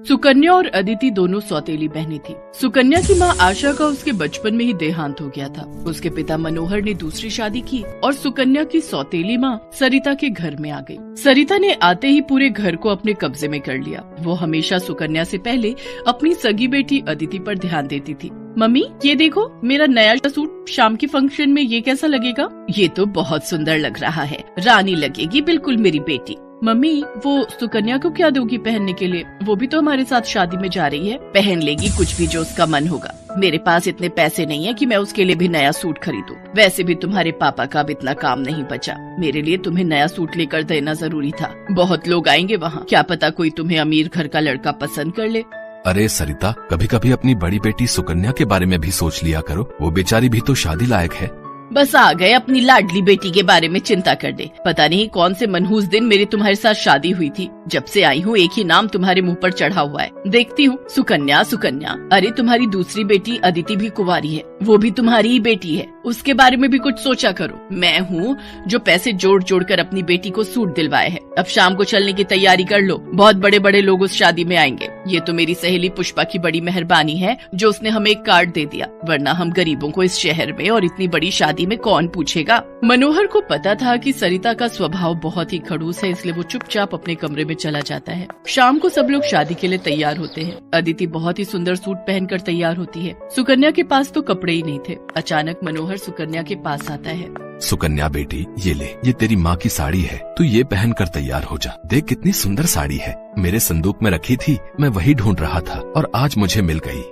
सुकन्या और अदिति दोनों सौतेली बहनें थी। सुकन्या की माँ आशा का उसके बचपन में ही देहांत हो गया था। उसके पिता मनोहर ने दूसरी शादी की और सुकन्या की सौतेली माँ सरिता के घर में आ गई। सरिता ने आते ही पूरे घर को अपने कब्जे में कर लिया। वो हमेशा सुकन्या से पहले अपनी सगी बेटी अदिति पर ध्यान देती थी। मम्मी, ये देखो मेरा नया सूट, शाम के फंक्शन में ये कैसा लगेगा? ये तो बहुत सुंदर लग रहा है, रानी लगेगी बिल्कुल मेरी बेटी। मम्मी, वो सुकन्या को क्या दोगी पहनने के लिए? वो भी तो हमारे साथ शादी में जा रही है, पहन लेगी कुछ भी जो उसका मन होगा। मेरे पास इतने पैसे नहीं है कि मैं उसके लिए भी नया सूट खरीदूं। वैसे भी तुम्हारे पापा का अब इतना काम नहीं बचा। मेरे लिए तुम्हें नया सूट लेकर देना जरूरी था। बहुत लोग आएंगे वहाँ, क्या पता कोई तुम्हें अमीर घर का लड़का पसंद कर ले। अरे सरिता, कभी कभी अपनी बड़ी बेटी सुकन्या के बारे में भी सोच लिया करो। वो बेचारी भी तो शादी लायक है। बस आ गए अपनी लाडली बेटी के बारे में चिंता करने। पता नहीं कौन से मनहूस दिन मेरी तुम्हारे साथ शादी हुई थी। जब से आई हूँ एक ही नाम तुम्हारे मुंह पर चढ़ा हुआ है। देखती हूँ सुकन्या सुकन्या। अरे तुम्हारी दूसरी बेटी अदिति भी कुंवारी है, वो भी तुम्हारी ही बेटी है। उसके बारे में भी कुछ सोचा करो। मैं हूँ जो पैसे जोड़ जोड़ कर अपनी बेटी को सूट दिलवाए है। अब शाम को चलने की तैयारी कर लो, बहुत बड़े बड़े लोग उस शादी में आएंगे। ये तो मेरी सहेली पुष्पा की बड़ी मेहरबानी है जो उसने हमें एक कार्ड दे दिया, वरना हम गरीबों को इस शहर में और इतनी बड़ी शादी में कौन पूछेगा। मनोहर को पता था कि सरिता का स्वभाव बहुत ही खड़ूस है, इसलिए वो चुपचाप अपने कमरे में चला जाता है। शाम को सब लोग शादी के लिए तैयार होते हैं। अदिति बहुत ही सुंदर सूट पहनकर तैयार होती है। सुकन्या के पास तो कपड़े ही नहीं थे। अचानक मनोहर सुकन्या के पास आता है। सुकन्या बेटी, ये ले, ये तेरी माँ की साड़ी है, तू ये पहन कर तैयार हो जा। देख कितनी सुंदर साड़ी है, मेरे संदूक में रखी थी, मैं वही ढूंढ रहा था और आज मुझे मिल गई।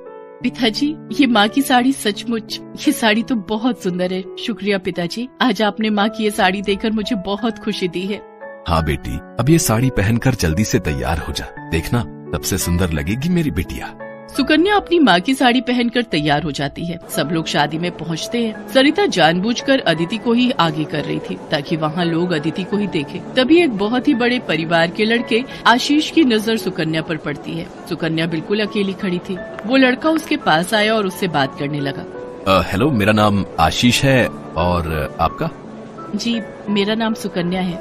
पिताजी, ये माँ की साड़ी सचमुच, ये साड़ी तो बहुत सुंदर है। शुक्रिया पिताजी, आज आपने माँ की ये साड़ी देकर मुझे बहुत खुशी दी है। हाँ बेटी, अब ये साड़ी पहनकर जल्दी से तैयार हो जा। देखना, सबसे सुंदर लगेगी मेरी बिटिया। सुकन्या अपनी माँ की साड़ी पहनकर तैयार हो जाती है। सब लोग शादी में पहुँचते हैं। सरिता जानबूझकर अदिति को ही आगे कर रही थी ताकि वहाँ लोग अदिति को ही देखें। तभी एक बहुत ही बड़े परिवार के लड़के आशीष की नजर सुकन्या पर पड़ती है। सुकन्या बिल्कुल अकेली खड़ी थी। वो लड़का उसके पास आया और उससे बात करने लगा। हेलो, मेरा नाम आशीष है और आपका? जी, मेरा नाम सुकन्या है।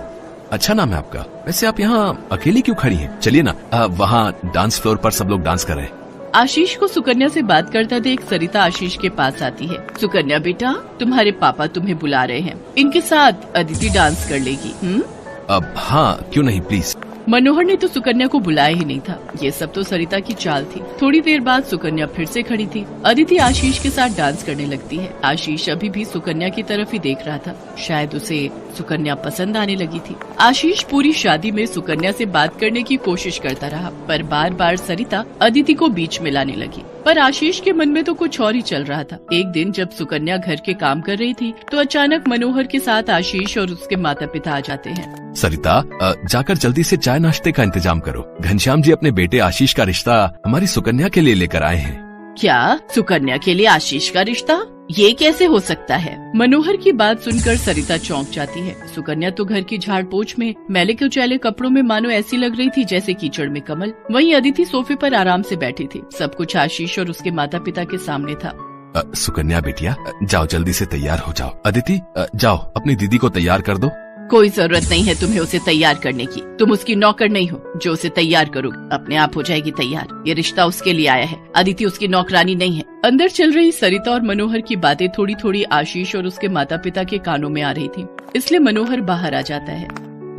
अच्छा नाम है आपका। वैसे आप यहाँ अकेली क्यों खड़ी हैं? चलिए ना, वहाँ डांस फ्लोर पर सब लोग डांस कर रहे हैं। आशीष को सुकन्या से बात करता देख सरिता आशीष के पास आती है। सुकन्या बेटा, तुम्हारे पापा तुम्हें बुला रहे हैं, इनके साथ अदिति डांस कर लेगी। अब हाँ, क्यों नहीं, प्लीज। मनोहर ने तो सुकन्या को बुलाया ही नहीं था। ये सब तो सरिता की चाल थी। थोड़ी देर बाद सुकन्या फिर से खड़ी थी। अदिति आशीष के साथ डांस करने लगती है। आशीष अभी भी सुकन्या की तरफ ही देख रहा था। शायद उसे सुकन्या पसंद आने लगी थी। आशीष पूरी शादी में सुकन्या से बात करने की कोशिश करता रहा, पर बार बार सरिता अदिति को बीच में लाने लगी। पर आशीष के मन में तो कुछ और ही चल रहा था। एक दिन जब सुकन्या घर के काम कर रही थी तो अचानक मनोहर के साथ आशीष और उसके माता पिता आ जाते हैं। सरिता, जाकर जल्दी से चाय नाश्ते का इंतजाम करो। घनश्याम जी अपने बेटे आशीष का रिश्ता हमारी सुकन्या के लिए लेकर आए हैं। क्या? सुकन्या के लिए आशीष का रिश्ता? ये कैसे हो सकता है? मनोहर की बात सुनकर सरिता चौंक जाती है। सुकन्या तो घर की झाड़ पोंछ में मैले कुचैले कपड़ों में मानो ऐसी लग रही थी जैसे कीचड़ में कमल। वहीं अदिति सोफे पर आराम से बैठी थी। सब कुछ आशीष और उसके माता पिता के सामने था। सुकन्या बेटिया, जाओ जल्दी से तैयार हो जाओ। अदिति, जाओ अपनी दीदी को तैयार कर दो। कोई जरूरत नहीं है तुम्हें उसे तैयार करने की। तुम उसकी नौकर नहीं हो जो उसे तैयार करोगी। अपने आप हो जाएगी तैयार। ये रिश्ता उसके लिए आया है। अदिति उसकी नौकरानी नहीं है। अंदर चल रही सरिता और मनोहर की बातें थोड़ी थोड़ी आशीष और उसके माता पिता के कानों में आ रही थी, इसलिए मनोहर बाहर आ जाता है।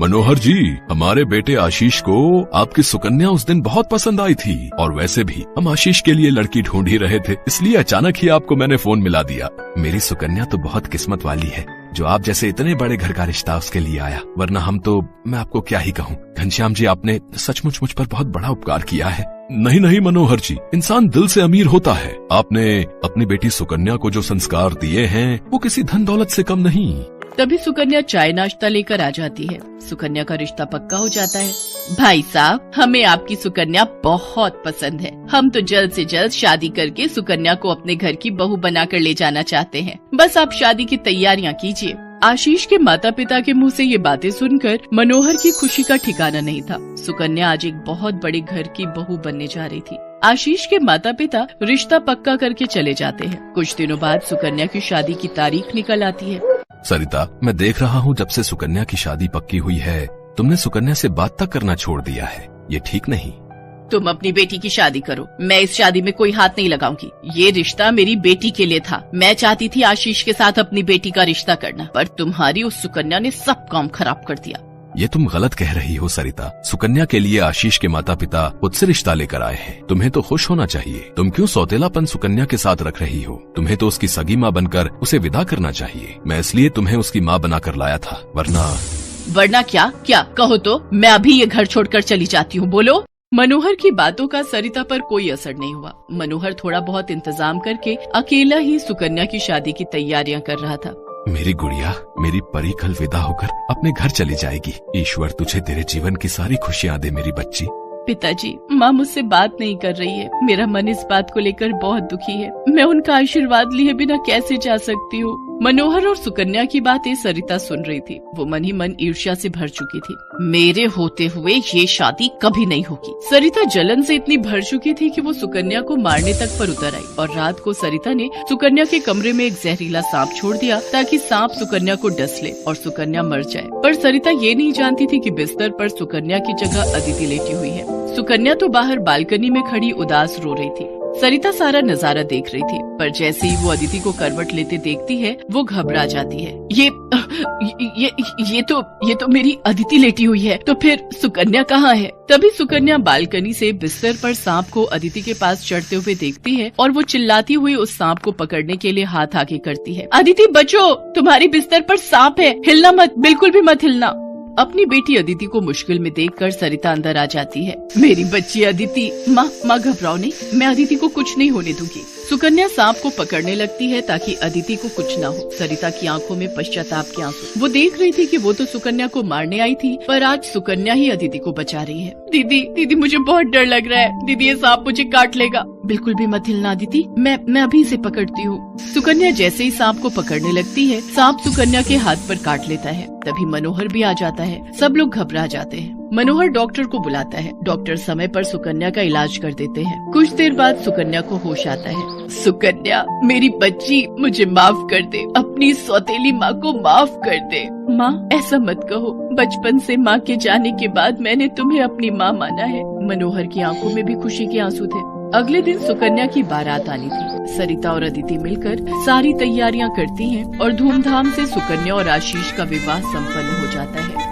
मनोहर जी, हमारे बेटे आशीष को आपकी सुकन्या उस दिन बहुत पसंद आई थी और वैसे भी हम आशीष के लिए लड़की ढूंढ ही रहे थे, इसलिए अचानक ही आपको मैंने फोन मिला दिया। मेरी सुकन्या तो बहुत किस्मत वाली है जो आप जैसे इतने बड़े घर का रिश्ता उसके लिए आया, वरना हम तो, मैं आपको क्या ही कहूँ। घनश्याम जी, आपने सचमुच मुझ पर बहुत बड़ा उपकार किया है। नहीं नहीं मनोहर जी, इंसान दिल से अमीर होता है। आपने अपनी बेटी सुकन्या को जो संस्कार दिए हैं वो किसी धन दौलत से कम नहीं। तभी सुकन्या चाय नाश्ता लेकर आ जाती है। सुकन्या का रिश्ता पक्का हो जाता है। भाई साहब, हमें आपकी सुकन्या बहुत पसंद है। हम तो जल्द से जल्द शादी करके सुकन्या को अपने घर की बहू बनाकर ले जाना चाहते हैं। बस आप शादी की तैयारियां कीजिए। आशीष के माता पिता के मुंह से ये बातें सुनकर मनोहर की खुशी का ठिकाना नहीं था। सुकन्या आज एक बहुत बड़े घर की बहू बनने जा रही थी। आशीष के माता पिता रिश्ता पक्का करके चले जाते हैं। कुछ दिनों बाद सुकन्या की शादी की तारीख निकल आती है। सरिता, मैं देख रहा हूँ जब से सुकन्या की शादी पक्की हुई है तुमने सुकन्या से बात तक करना छोड़ दिया है। ये ठीक नहीं। तुम अपनी बेटी की शादी करो, मैं इस शादी में कोई हाथ नहीं लगाऊंगी। ये रिश्ता मेरी बेटी के लिए था। मैं चाहती थी आशीष के साथ अपनी बेटी का रिश्ता करना, पर तुम्हारी उस सुकन्या ने सब काम खराब कर दिया। ये तुम गलत कह रही हो सरिता। सुकन्या के लिए आशीष के माता पिता खुद से रिश्ता लेकर आए हैं। तुम्हें तो खुश होना चाहिए। तुम क्यों सौतेलापन सुकन्या के साथ रख रही हो? तुम्हें तो उसकी सगी माँ बनकर उसे विदा करना चाहिए। मैं इसलिए तुम्हें उसकी माँ बनाकर लाया था, वरना क्या कहो तो मैं अभी ये घर छोड़कर चली जाती हूँ। बोलो। मनोहर की बातों का सरिता पर कोई असर नहीं हुआ। मनोहर थोड़ा बहुत इंतजाम करके अकेला ही सुकन्या की शादी की तैयारियां कर रहा था। मेरी गुड़िया, मेरी परी कल विदा होकर अपने घर चली जाएगी। ईश्वर तुझे तेरे जीवन की सारी खुशियाँ दे मेरी बच्ची। पिताजी, माँ मुझसे बात नहीं कर रही है। मेरा मन इस बात को लेकर बहुत दुखी है। मैं उनका आशीर्वाद लिए बिना कैसे जा सकती हूँ? मनोहर और सुकन्या की बातें सरिता सुन रही थी। वो मन ही मन ईर्ष्या से भर चुकी थी। मेरे होते हुए ये शादी कभी नहीं होगी। सरिता जलन से इतनी भर चुकी थी कि वो सुकन्या को मारने तक पर उतर आई और रात को सरिता ने सुकन्या के कमरे में एक जहरीला सांप छोड़ दिया ताकि सांप सुकन्या को डस ले और सुकन्या मर जाए। पर सरिता ये नहीं जानती थी कि बिस्तर पर सुकन्या की जगह अदिति लेटी हुई है। सुकन्या तो बाहर बालकनी में खड़ी उदास रो रही थी। सरिता सारा नजारा देख रही थी, पर जैसे ही वो अदिति को करवट लेते देखती है वो घबरा जाती है। ये तो मेरी अदिति लेटी हुई है, तो फिर सुकन्या कहाँ है? तभी सुकन्या बालकनी से बिस्तर पर सांप को अदिति के पास चढ़ते हुए देखती है और वो चिल्लाती हुई उस सांप को पकड़ने के लिए हाथ आगे करती है। अदिति बचो, तुम्हारी बिस्तर पर सांप है, हिलना मत, बिल्कुल भी मत हिलना। अपनी बेटी अदिति को मुश्किल में देखकर सरिता अंदर आ जाती है। मेरी बच्ची अदिति। माँ घबराओ नहीं, मैं अदिति को कुछ नहीं होने दूंगी। सुकन्या सांप को पकड़ने लगती है ताकि अदिति को कुछ न हो। सरिता की आंखों में पश्चाताप के आंसू। वो देख रही थी कि वो तो सुकन्या को मारने आई थी, पर आज सुकन्या ही अदिति को बचा रही है। दीदी मुझे बहुत डर लग रहा है। दीदी, ये सांप मुझे काट लेगा। बिल्कुल भी मत हिलना अदिति, मैं अभी इसे पकड़ती हूँ। सुकन्या जैसे ही सांप को पकड़ने लगती है, सांप सुकन्या के हाथ पर काट लेता है। तभी मनोहर भी आ जाता है। सब लोग घबरा जाते हैं। मनोहर डॉक्टर को बुलाता है। डॉक्टर समय पर सुकन्या का इलाज कर देते हैं। कुछ देर बाद सुकन्या को होश आता है। सुकन्या, मेरी बच्ची, मुझे माफ कर दे। अपनी सौतेली माँ को माफ कर दे। माँ, ऐसा मत कहो। बचपन से माँ के जाने के बाद मैंने तुम्हें अपनी माँ माना है। मनोहर की आंखों में भी खुशी के आंसू थे। अगले दिन सुकन्या की बारात आनी थी। सरिता और अदिति मिलकर सारी तैयारियां करती हैं और धूमधाम से सुकन्या और आशीष का विवाह संपन्न हो जाता है।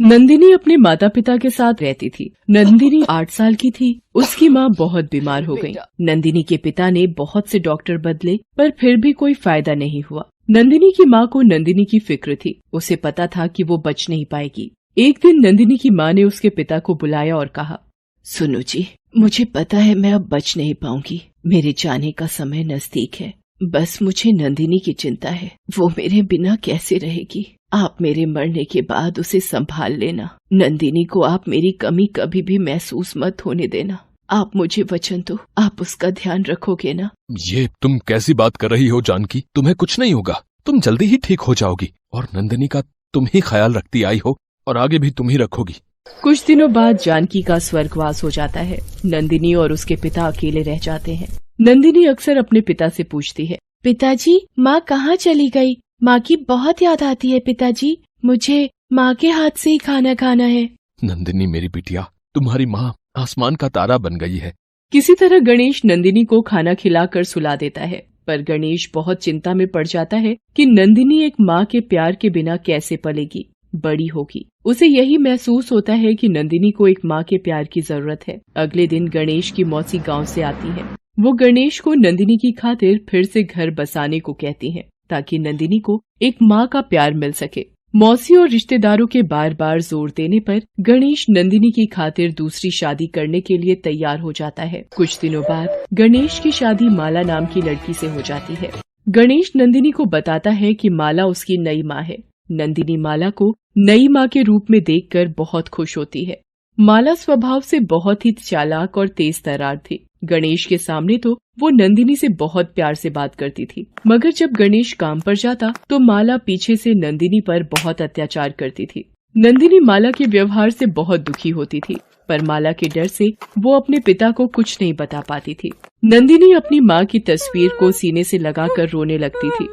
नंदिनी अपने माता पिता के साथ रहती थी। नंदिनी 8 साल की थी। उसकी माँ बहुत बीमार हो गई। नंदिनी के पिता ने बहुत से डॉक्टर बदले, पर फिर भी कोई फायदा नहीं हुआ। नंदिनी की माँ को नंदिनी की फिक्र थी। उसे पता था कि वो बच नहीं पाएगी। एक दिन नंदिनी की माँ ने उसके पिता को बुलाया और कहा, सुनो जी, मुझे पता है मैं अब बच नहीं पाऊंगी। मेरे जाने का समय नजदीक है। बस मुझे नंदिनी की चिंता है। वो मेरे बिना कैसे रहेगी? आप मेरे मरने के बाद उसे संभाल लेना। नंदिनी को आप मेरी कमी कभी भी महसूस मत होने देना। आप मुझे वचन दो, आप उसका ध्यान रखोगे ना? ये तुम कैसी बात कर रही हो जानकी? तुम्हें कुछ नहीं होगा। तुम जल्दी ही ठीक हो जाओगी और नंदिनी का तुम ही ख्याल रखती आई हो और आगे भी तुम ही रखोगी। कुछ दिनों बाद जानकी का स्वर्गवास हो जाता है। नंदिनी और उसके पिता अकेले रह जाते हैं। नंदिनी अक्सर अपने पिता से पूछती है, पिताजी, माँ कहाँ चली गई? माँ की बहुत याद आती है पिताजी। मुझे माँ के हाथ से ही खाना खाना है। नंदिनी मेरी बिटिया, तुम्हारी माँ आसमान का तारा बन गई है। किसी तरह गणेश नंदिनी को खाना खिलाकर सुला देता है, पर गणेश बहुत चिंता में पड़ जाता है कि नंदिनी एक माँ के प्यार के बिना कैसे पलेगी, बड़ी होगी। उसे यही महसूस होता है कि नंदिनी को एक माँ के प्यार की जरूरत है। अगले दिन गणेश की मौसी गांव से आती है। वो गणेश को नंदिनी की खातिर फिर से घर बसाने को कहती हैं, ताकि नंदिनी को एक माँ का प्यार मिल सके। मौसी और रिश्तेदारों के बार बार जोर देने पर गणेश नंदिनी की खातिर दूसरी शादी करने के लिए तैयार हो जाता है। कुछ दिनों बाद गणेश की शादी माला नाम की लड़की से हो जाती है। गणेश नंदिनी को बताता है कि माला उसकी नई माँ है। नंदिनी माला को नई माँ के रूप में देखकर बहुत खुश होती है। माला स्वभाव से बहुत ही चालाक और तेज तर्रार थी। गणेश के सामने तो वो नंदिनी से बहुत प्यार से बात करती थी, मगर जब गणेश काम पर जाता तो माला पीछे से नंदिनी पर बहुत अत्याचार करती थी। नंदिनी माला के व्यवहार से बहुत दुखी होती थी, पर माला के डर से वो अपने पिता को कुछ नहीं बता पाती थी। नंदिनी अपनी माँ की तस्वीर को सीने से लगाकर रोने लगती थी।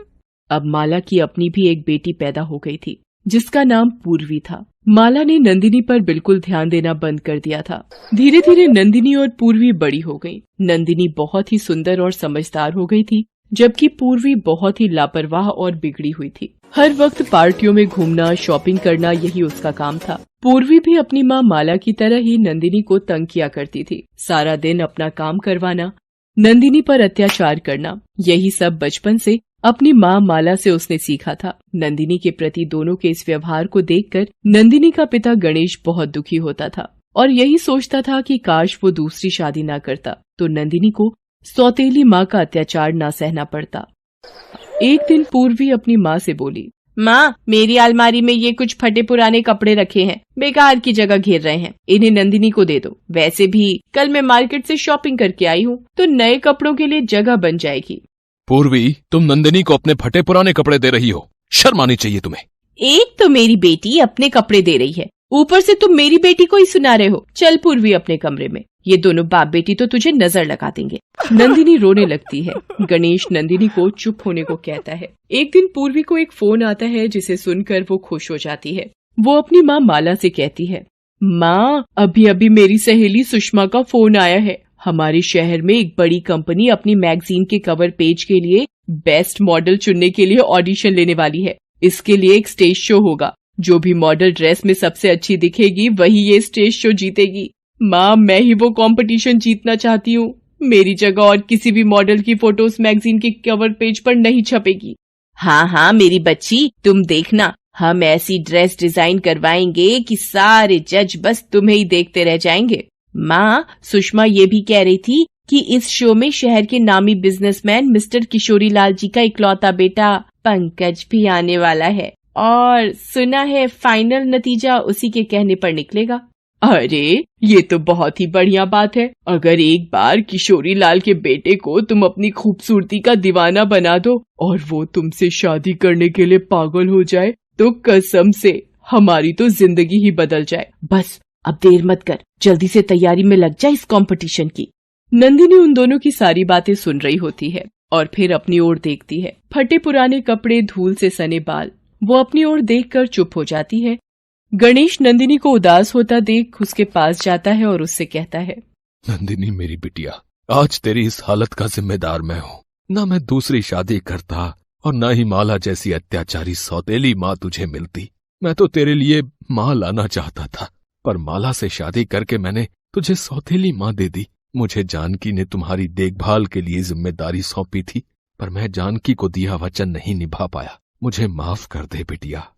अब माला की अपनी भी एक बेटी पैदा हो गई थी। जिसका नाम पूर्वी था। माला ने नंदिनी पर बिल्कुल ध्यान देना बंद कर दिया था। धीरे धीरे नंदिनी और पूर्वी बड़ी हो गई। नंदिनी बहुत ही सुंदर और समझदार हो गई थी, जबकि पूर्वी बहुत ही लापरवाह और बिगड़ी हुई थी। हर वक्त पार्टियों में घूमना, शॉपिंग करना, यही उसका काम था। पूर्वी भी अपनी माँ माला की तरह ही नंदिनी को तंग किया करती थी। सारा दिन अपना काम करवाना, नंदिनी पर अत्याचार करना, यही सब बचपन से अपनी माँ माला से उसने सीखा था। नंदिनी के प्रति दोनों के इस व्यवहार को देखकर नंदिनी का पिता गणेश बहुत दुखी होता था और यही सोचता था कि काश वो दूसरी शादी ना करता तो नंदिनी को सौतेली माँ का अत्याचार ना सहना पड़ता। एक दिन पूर्वी अपनी माँ से बोली, माँ, मेरी अलमारी में ये कुछ फटे पुराने कपड़े रखे हैं, बेकार की जगह घेर रहे हैं, इन्हें नंदिनी को दे दो। वैसे भी कल मैं मार्केट से शॉपिंग करके आई हूँ तो नए कपड़ों के लिए जगह बन जाएगी। पूर्वी, तुम नंदिनी को अपने फटे पुराने कपड़े दे रही हो, शर्म आनी चाहिए तुम्हें। एक तो मेरी बेटी अपने कपड़े दे रही है, ऊपर से तुम मेरी बेटी को ही सुना रहे हो। चल पूर्वी अपने कमरे में, ये दोनों बाप बेटी तो तुझे नजर लगा देंगे। नंदिनी रोने लगती है। गणेश नंदिनी को चुप होने को कहता है। एक दिन पूर्वी को एक फोन आता है जिसे सुनकर वो खुश हो जाती है। वो अपनी माँ माला से कहती है, माँ, अभी अभी मेरी सहेली सुषमा का फोन आया है। हमारे शहर में एक बड़ी कंपनी अपनी मैगजीन के कवर पेज के लिए बेस्ट मॉडल चुनने के लिए ऑडिशन लेने वाली है। इसके लिए एक स्टेज शो होगा। जो भी मॉडल ड्रेस में सबसे अच्छी दिखेगी वही ये स्टेज शो जीतेगी। माँ, मैं ही वो कंपटीशन जीतना चाहती हूँ। मेरी जगह और किसी भी मॉडल की फोटो उस मैगजीन के कवर पेज पर नहीं छपेगी। हाँ हाँ मेरी बच्ची, तुम देखना, हम ऐसी ड्रेस डिजाइन करवाएंगे कि सारे जज बस तुम्हें ही देखते रह जाएंगे। माँ, सुषमा ये भी कह रही थी कि इस शो में शहर के नामी बिजनेसमैन मिस्टर किशोरी लाल जी का इकलौता बेटा पंकज भी आने वाला है और सुना है फाइनल नतीजा उसी के कहने पर निकलेगा। अरे ये तो बहुत ही बढ़िया बात है। अगर एक बार किशोरी लाल के बेटे को तुम अपनी खूबसूरती का दीवाना बना दो और वो तुमसे शादी करने के लिए पागल हो जाए तो कसम से हमारी तो जिंदगी ही बदल जाए। बस अब देर मत कर, जल्दी से तैयारी में लग जा इस कंपटीशन की। नंदिनी उन दोनों की सारी बातें सुन रही होती है और फिर अपनी ओर देखती है। फटे पुराने कपड़े, धूल से सने बाल, वो अपनी ओर देखकर चुप हो जाती है। गणेश नंदिनी को उदास होता देख उसके पास जाता है और उससे कहता है, नंदिनी मेरी बिटिया, आज तेरी इस हालत का जिम्मेदार मैं हूँ। न मैं दूसरी शादी करता और न ही माला जैसी अत्याचारी सौतेली माँ तुझे मिलती। मैं तो तेरे लिए माँ लाना चाहता था, पर माला से शादी करके मैंने तुझे सौतेली माँ दे दी। मुझे जानकी ने तुम्हारी देखभाल के लिए जिम्मेदारी सौंपी थी, पर मैं जानकी को दिया वचन नहीं निभा पाया। मुझे माफ कर दे बिटिया।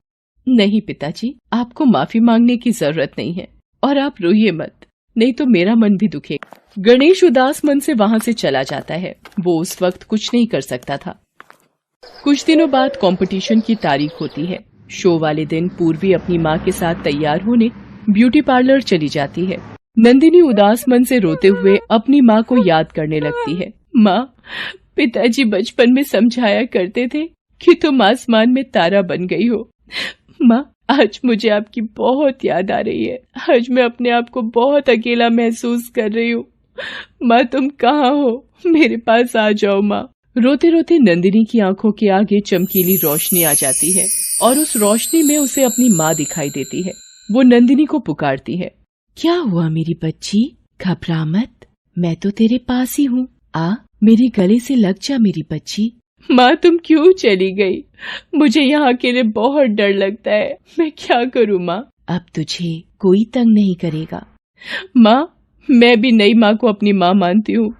नहीं पिताजी, आपको माफी मांगने की जरूरत नहीं है और आप रोइए मत, नहीं तो मेरा मन भी दुखेगा। गणेश उदास मन से वहाँ से चला जाता है। वो उस वक्त कुछ नहीं कर सकता था। कुछ दिनों बाद कंपटीशन की तारीख होती है। शो वाले दिन पूर्वी अपनी माँ के साथ तैयार होने ब्यूटी पार्लर चली जाती है। नंदिनी उदास मन से रोते हुए अपनी माँ को याद करने लगती है। माँ, पिताजी बचपन में समझाया करते थे कि तुम आसमान में तारा बन गई हो। माँ, आज मुझे आपकी बहुत याद आ रही है। आज मैं अपने आप को बहुत अकेला महसूस कर रही हूँ। माँ, तुम कहाँ हो? मेरे पास आ जाओ माँ। रोते रोते नंदिनी की आंखों के आगे चमकीली रोशनी आ जाती है और उस रोशनी में उसे अपनी माँ दिखाई देती है। वो नंदिनी को पुकारती है, क्या हुआ मेरी बच्ची? घबरा मत, मैं तो तेरे पास ही हूँ। आ, मेरे गले से लग जा मेरी बच्ची। माँ, तुम क्यों चली गई? मुझे यहाँ अकेले बहुत डर लगता है। मैं क्या करूँ माँ? अब तुझे कोई तंग नहीं करेगा। माँ, मैं भी नई माँ को अपनी माँ मानती हूँ,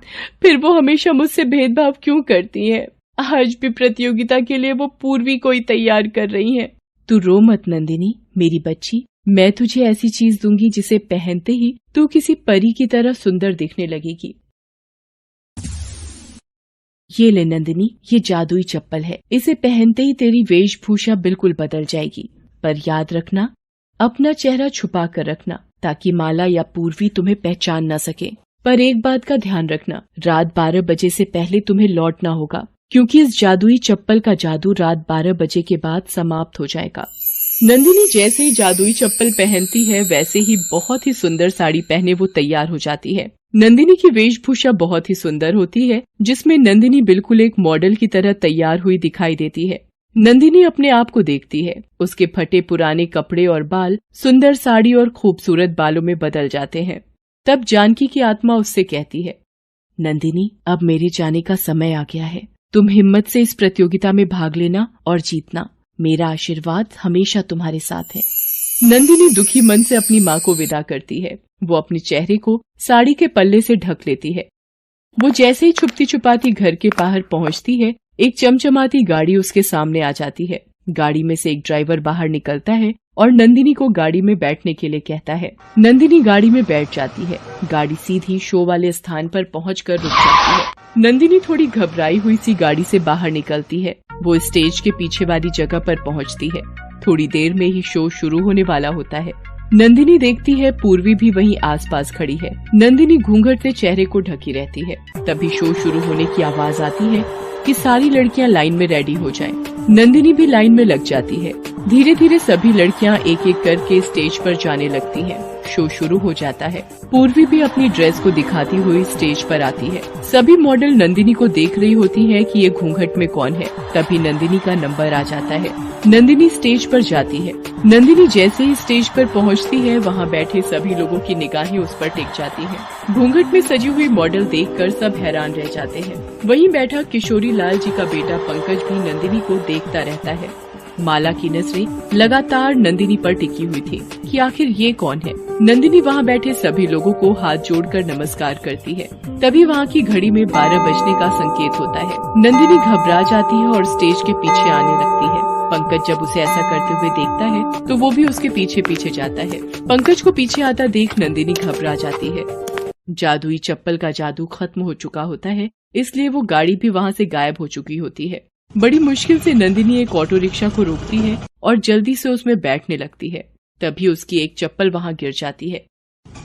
फिर वो हमेशा मुझसे भेदभाव क्यों करती हैं? आज भी प्रतियोगिता के लिए वो पूर्वी को ही तैयार कर रही हैं। तू रो मत नंदिनी मेरी बच्ची, मैं तुझे ऐसी चीज दूंगी जिसे पहनते ही तू किसी परी की तरह सुंदर दिखने लगेगी। ये ले नंदिनी, ये जादुई चप्पल है। इसे पहनते ही तेरी वेशभूषा बिल्कुल बदल जाएगी। पर याद रखना, अपना चेहरा छुपा कर रखना ताकि माला या पूर्वी तुम्हें पहचान न सके। पर एक बात का ध्यान रखना, रात 12 बजे से पहले तुम्हें लौटना होगा, क्योंकि इस जादुई चप्पल का जादू रात 12 बजे के बाद समाप्त हो जाएगा। नंदिनी जैसे ही जादुई चप्पल पहनती है वैसे ही बहुत ही सुंदर साड़ी पहने वो तैयार हो जाती है। नंदिनी की वेशभूषा बहुत ही सुंदर होती है, जिसमें नंदिनी बिल्कुल एक मॉडल की तरह तैयार हुई दिखाई देती है। नंदिनी अपने आप को देखती है। उसके फटे पुराने कपड़े और बाल सुंदर साड़ी और खूबसूरत बालों में बदल जाते हैं। तब जानकी की आत्मा उससे कहती है, नंदिनी, अब मेरे जाने का समय आ गया है। तुम हिम्मत से इस प्रतियोगिता में भाग लेना और जीतना। मेरा आशीर्वाद हमेशा तुम्हारे साथ है। नंदिनी दुखी मन से अपनी माँ को विदा करती है। वो अपने चेहरे को साड़ी के पल्ले से ढक लेती है। वो जैसे ही छुपती छुपाती घर के बाहर पहुंचती है, एक चमचमाती गाड़ी उसके सामने आ जाती है। गाड़ी में से एक ड्राइवर बाहर निकलता है और नंदिनी को गाड़ी में बैठने के लिए कहता है। नंदिनी गाड़ी में बैठ जाती है। गाड़ी सीधी शो वाले स्थान पर पहुंचकर रुक जाती है। नंदिनी थोड़ी घबराई हुई सी गाड़ी से बाहर निकलती है। वो स्टेज के पीछे वाली जगह पर पहुंचती है। थोड़ी देर में ही शो शुरू होने वाला होता है। नंदिनी देखती है पूर्वी भी वहीं आसपास खड़ी है। नंदिनी घूंघट से चेहरे को ढकी रहती है। तभी शो शुरू होने की आवाज आती है कि सारी लड़कियां लाइन में रेडी हो जाएं। नंदिनी भी लाइन में लग जाती है। धीरे धीरे सभी लड़कियां एक एक करके स्टेज पर जाने लगती हैं। शो शुरू हो जाता है। पूर्वी भी अपनी ड्रेस को दिखाती हुई स्टेज पर आती है। सभी मॉडल नंदिनी को देख रही होती है कि ये घूंघट में कौन है। तभी नंदिनी का नंबर आ जाता है। नंदिनी स्टेज पर जाती है। नंदिनी जैसे ही स्टेज पर पहुंचती है, वहां बैठे सभी लोगों की निगाहें उस पर टिक जाती हैं। घूंघट में सजी हुई मॉडल देखकर सब हैरान रह जाते हैं। वहीं बैठा किशोरी लाल जी का बेटा पंकज भी नंदिनी को देखता रहता है। माला की नजरें लगातार नंदिनी पर टिकी हुई थी कि आखिर ये कौन है। नंदिनी वहाँ बैठे सभी लोगों को हाथ जोड़कर नमस्कार करती है। तभी वहाँ की घड़ी में 12 बजने का संकेत होता है। नंदिनी घबरा जाती है और स्टेज के पीछे आने लगती है। पंकज जब उसे ऐसा करते हुए देखता है तो वो भी उसके पीछे पीछे जाता है। पंकज को पीछे आता देख नंदिनी घबरा जाती है। जादुई चप्पल का जादू खत्म हो चुका होता है, इसलिए वो गाड़ी भी वहाँ से गायब हो चुकी होती है। बड़ी मुश्किल से नंदिनी एक ऑटो रिक्शा को रोकती है और जल्दी से उसमें बैठने लगती है। तभी उसकी एक चप्पल वहाँ गिर जाती है।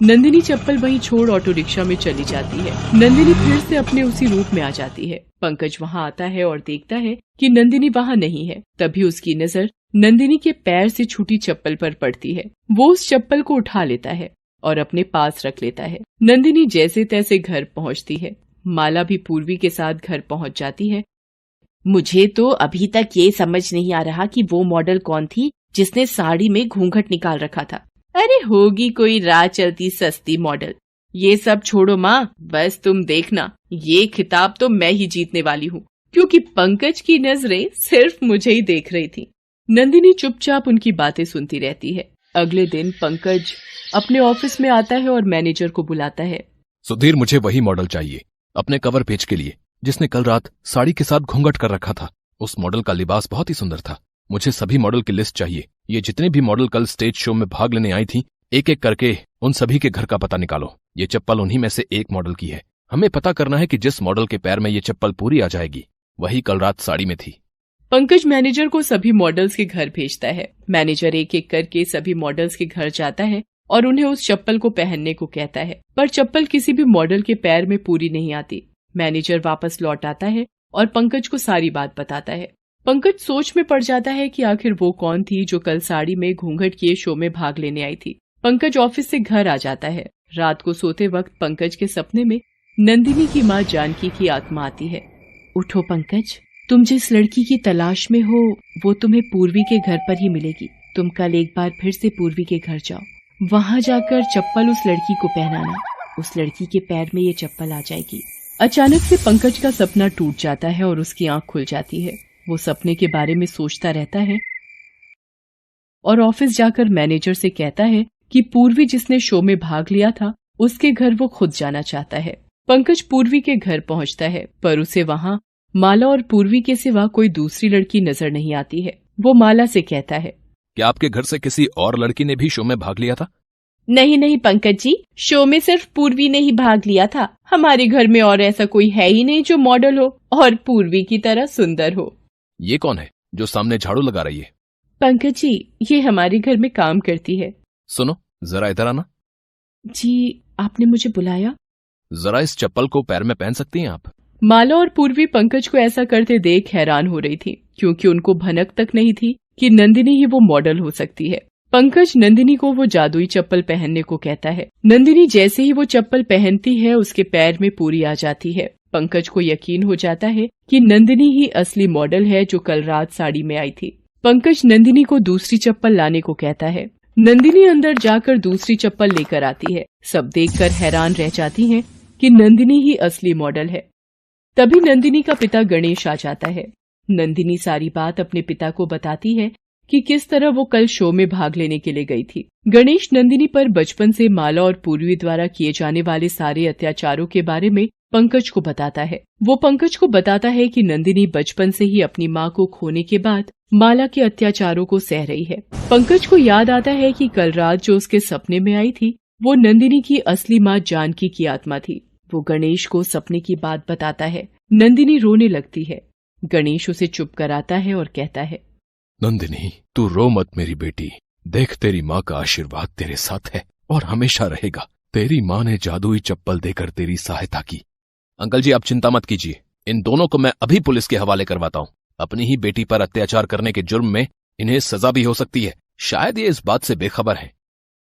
नंदिनी चप्पल वहीं छोड़ ऑटो रिक्शा में चली जाती है। नंदिनी फिर से अपने उसी रूप में आ जाती है। पंकज वहाँ आता है और देखता है कि नंदिनी वहाँ नहीं है। तभी उसकी नजर नंदिनी के पैर से छूटी चप्पल पर पड़ती है। वो उस चप्पल को उठा लेता है और अपने पास रख लेता है। नंदिनी जैसे तैसे घर पहुँचती है। माला भी पूर्वी के साथ घर पहुँच जाती है। मुझे तो अभी तक ये समझ नहीं आ रहा कि वो मॉडल कौन थी जिसने साड़ी में घूंघट निकाल रखा था। अरे होगी कोई राह चलती सस्ती मॉडल। ये सब छोड़ो माँ, बस तुम देखना, ये खिताब तो मैं ही जीतने वाली हूँ, क्योंकि पंकज की नजरें सिर्फ मुझे ही देख रही थी। नंदिनी चुपचाप उनकी बातें सुनती रहती है। अगले दिन पंकज अपने ऑफिस में आता है और मैनेजर को बुलाता है। सुधीर, मुझे वही मॉडल चाहिए अपने कवर पेज के लिए जिसने कल रात साड़ी के साथ घूंघट कर रखा था। उस मॉडल का लिबास बहुत ही सुंदर था। मुझे सभी मॉडल की लिस्ट चाहिए। ये जितने भी मॉडल कल स्टेज शो में भाग लेने आई थी, एक एक करके उन सभी के घर का पता निकालो। ये चप्पल उन्हीं में से एक मॉडल की है। हमें पता करना है कि जिस मॉडल के पैर में ये चप्पल पूरी आ जाएगी, वही कल रात साड़ी में थी। पंकज मैनेजर को सभी मॉडल्स के घर भेजता है। मैनेजर एक एक करके सभी मॉडल्स के घर जाता है और उन्हें उस चप्पल को पहनने को कहता है, पर चप्पल किसी भी मॉडल के पैर में पूरी नहीं आती। मैनेजर वापस लौट आता है और पंकज को सारी बात बताता है। पंकज सोच में पड़ जाता है कि आखिर वो कौन थी जो कल साड़ी में घूंघट किए शो में भाग लेने आई थी। पंकज ऑफिस से घर आ जाता है। रात को सोते वक्त पंकज के सपने में नंदिनी की माँ जानकी की आत्मा आती है। उठो पंकज, तुम जिस लड़की की तलाश में हो वो तुम्हें पूर्वी के घर पर ही मिलेगी। तुम कल एक बार फिर से पूर्वी के घर जाओ। वहाँ जाकर चप्पल उस लड़की को पहनाना। उस लड़की के पैर में ये चप्पल आ जाएगी। अचानक से पंकज का सपना टूट जाता है और उसकी आंख खुल जाती है। वो सपने के बारे में सोचता रहता है और ऑफिस जाकर मैनेजर से कहता है कि पूर्वी जिसने शो में भाग लिया था, उसके घर वो खुद जाना चाहता है। पंकज पूर्वी के घर पहुंचता है, पर उसे वहां माला और पूर्वी के सिवा कोई दूसरी लड़की नजर नहीं आती है। वो माला से कहता है, क्या आपके घर से किसी और लड़की ने भी शो में भाग लिया था? नहीं नहीं पंकज जी, शो में सिर्फ पूर्वी ने ही भाग लिया था। हमारे घर में और ऐसा कोई है ही नहीं जो मॉडल हो और पूर्वी की तरह सुंदर हो। ये कौन है जो सामने झाड़ू लगा रही है? पंकज जी, ये हमारे घर में काम करती है। सुनो, जरा इधर आना। जी, आपने मुझे बुलाया? जरा इस चप्पल को पैर में पहन सकती हैं आप? माला और पूर्वी पंकज को ऐसा करते देख हैरान हो रही थी, क्योंकि उनको भनक तक नहीं थी कि नंदिनी ही वो मॉडल हो सकती है। पंकज नंदिनी को वो जादुई चप्पल पहनने को कहता है। नंदिनी जैसे ही वो चप्पल पहनती है, उसके पैर में पूरी आ जाती है। पंकज को यकीन हो जाता है कि नंदिनी ही असली मॉडल है जो कल रात साड़ी में आई थी। पंकज नंदिनी को दूसरी चप्पल लाने को कहता है। नंदिनी अंदर जाकर दूसरी चप्पल लेकर आती है। सब देखकर हैरान रह जाती हैं कि नंदिनी ही असली मॉडल है। तभी नंदिनी का पिता गणेश आ जाता है। नंदिनी सारी बात अपने पिता को बताती है कि किस तरह वो कल शो में भाग लेने के लिए गई थी। गणेश नंदिनी पर बचपन से माला और पूर्वी द्वारा किए जाने वाले सारे अत्याचारों के बारे में पंकज को बताता है। वो पंकज को बताता है कि नंदिनी बचपन से ही अपनी माँ को खोने के बाद माला के अत्याचारों को सह रही है। पंकज को याद आता है कि कल रात जो उसके सपने में आई थी वो नंदिनी की असली माँ जानकी की आत्मा थी। वो गणेश को सपने की बात बताता है। नंदिनी रोने लगती है। गणेश उसे चुप कराता है और कहता है, नंदिनी, तू रो मत मेरी बेटी। देख, तेरी माँ का आशीर्वाद तेरे साथ है और हमेशा रहेगा। तेरी माँ ने जादुई चप्पल देकर तेरी सहायता की। अंकल जी, आप चिंता मत कीजिए। इन दोनों को मैं अभी पुलिस के हवाले करवाता हूँ। अपनी ही बेटी पर अत्याचार करने के जुर्म में इन्हें सजा भी हो सकती है। शायद ये इस बात से बेखबर है।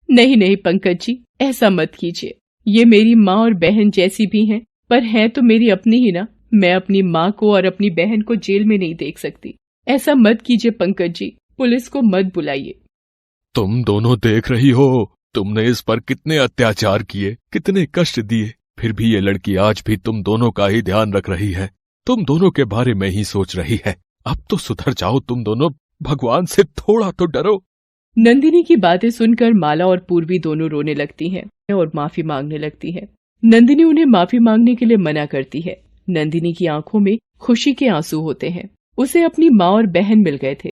नहीं नहीं पंकज जी, ऐसा मत कीजिए। ये मेरी माँ और बहन जैसी भी हैं, पर है तो मेरी अपनी ही ना। मैं अपनी माँ को और अपनी बहन को जेल में नहीं देख सकती। ऐसा मत कीजिए पंकज जी, पुलिस को मत बुलाइए। तुम दोनों देख रही हो, तुमने इस पर कितने अत्याचार किए, कितने कष्ट दिए, फिर भी ये लड़की आज भी तुम दोनों का ही ध्यान रख रही है, तुम दोनों के बारे में ही सोच रही है। अब तो सुधर जाओ तुम दोनों, भगवान से थोड़ा तो डरो। नंदिनी की बातें सुनकर माला और पूर्वी दोनों रोने लगती हैं और माफी मांगने लगती हैं। नंदिनी उन्हें माफी मांगने के लिए मना करती है। नंदिनी की आंखों में खुशी के आंसू होते हैं। उसे अपनी माँ और बहन मिल गए थे।